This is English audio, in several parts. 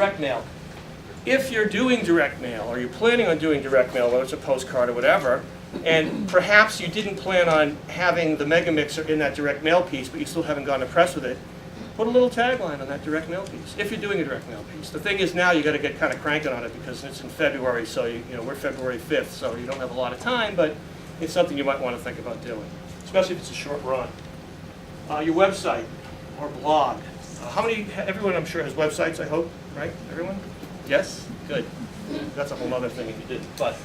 direct mail. If you're doing direct mail, or you're planning on doing direct mail, whether it's a postcard or whatever, and perhaps you didn't plan on having the mega mixer in that direct mail piece, but you still haven't gone to press with it, put a little tagline on that direct mail piece, if you're doing a direct mail piece. The thing is now you got to get kind of cranking on it because it's in February, so you know we're February 5th, so you don't have a lot of time, but it's something you might want to think about doing, especially if it's a short run. Your website or blog. Everyone I'm sure has websites, I hope, right? Everyone? Yes? Good. That's a whole other thing if you didn't. But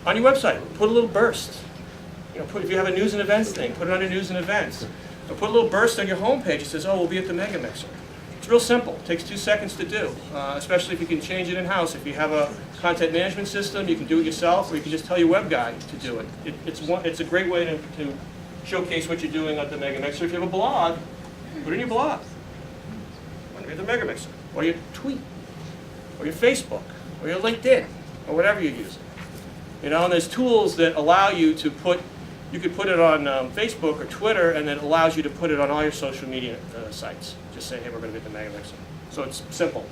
on your website, put a little burst. You know, if you have a news and events thing, put it under news and events. Or put a little burst on your homepage that says, oh, we'll be at the Mega Mixer. It's real simple. It takes 2 seconds to do, especially if you can change it in-house. If you have a content management system, you can do it yourself, or you can just tell your web guy to do it. It's a great way to showcase what you're doing at the Mega Mixer. If you have a blog, put it in your blog. When you're at the Mega Mixer. Or your tweet. Or your Facebook. Or your LinkedIn. Or whatever you're using. You know, and there's tools that allow you to you could put it on Facebook or Twitter, and then it allows you to put it on all your social media sites. Just say, hey, we're going to be at the Mega Mixer. So it's simple.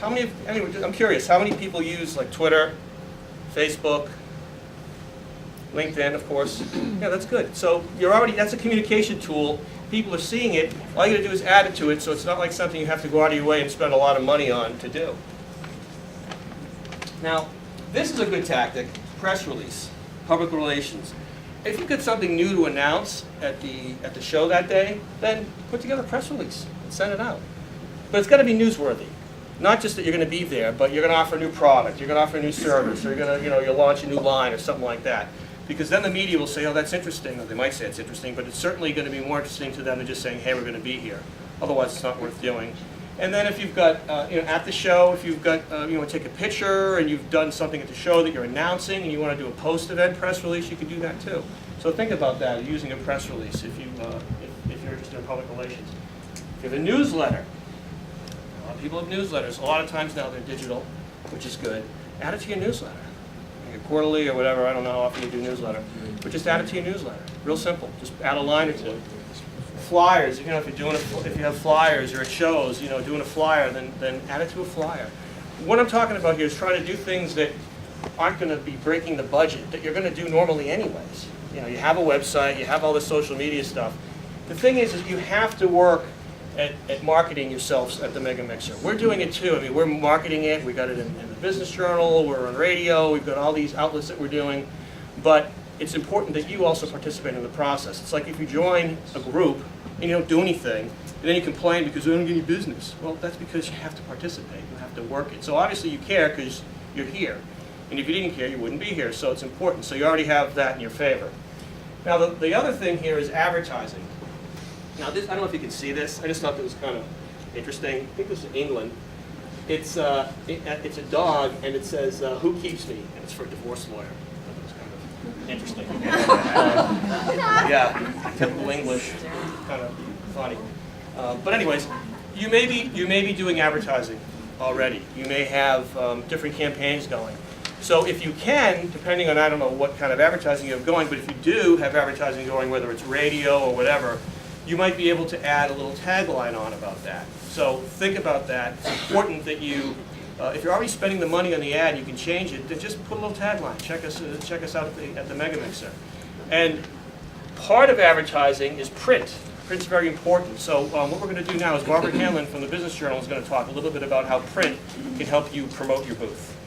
Anyway, I'm curious, how many people use like Twitter, Facebook, LinkedIn, of course? Yeah, that's good. So that's a communication tool. People are seeing it. All you got to do is add it to it, so it's not like something you have to go out of your way and spend a lot of money on to do. Now, this is a good tactic, press release, public relations. If you've got something new to announce at the show that day, then put together a press release and send it out. But it's got to be newsworthy. Not just that you're going to be there, but you're going to offer a new product, you're going to offer a new service, or you're going to, you'll launch a new line or something like that. Because then the media will say, oh, that's interesting, or they might say it's interesting, but it's certainly going to be more interesting to them than just saying, hey, we're going to be here. Otherwise, it's not worth doing. And then if you've got, at the show, if you've got, you want to take a picture and you've done something at the show that you're announcing and you want to do a post-event press release, you can do that too. So think about that, using a press release if you're interested in public relations. If you have a newsletter, a lot of people have newsletters. A lot of times now they're digital, which is good. Add it to your newsletter. Your quarterly or whatever, I don't know how often you do newsletter. But just add it to your newsletter. Real simple. Just add a line or two. Flyers, if you have flyers or at shows, doing a flyer, then add it to a flyer. What I'm talking about here is trying to do things that aren't going to be breaking the budget that you're going to do normally anyways. You have a website, you have all the social media stuff. The thing is you have to work at marketing yourselves at the Mega Mixer. We're doing it too. I mean, we're marketing it. We got it in the Business Journal. We're on radio. We've got all these outlets that we're doing. But it's important that you also participate in the process. It's like if you join a group and you don't do anything, and then you complain because I don't get any business. Well, that's because you have to participate. You have to work it. So obviously you care because you're here. And if you didn't care, you wouldn't be here. So it's important. So you already have that in your favor. Now, the other thing here is advertising. Now, this, I don't know if you can see this. I just thought that was kind of interesting. I think this is England. It's a dog, and it says, "Who keeps me?" And it's for a divorce lawyer. I thought it was kind of interesting. Yeah, typical English, kind of funny. But anyways, you may be doing advertising already. You may have different campaigns going. So if you can, depending on, I don't know what kind of advertising you have going, but if you do have advertising going, whether it's radio or whatever, you might be able to add a little tagline on about that. So think about that. It's important that you, if you're already spending the money on the ad, you can change it, then just put a little tagline. Check us out at the Mega Mixer. And part of advertising is print. Print's very important. So what we're going to do now is Barbara Hanlon from the Business Journal is going to talk a little bit about how print can help you promote your booth.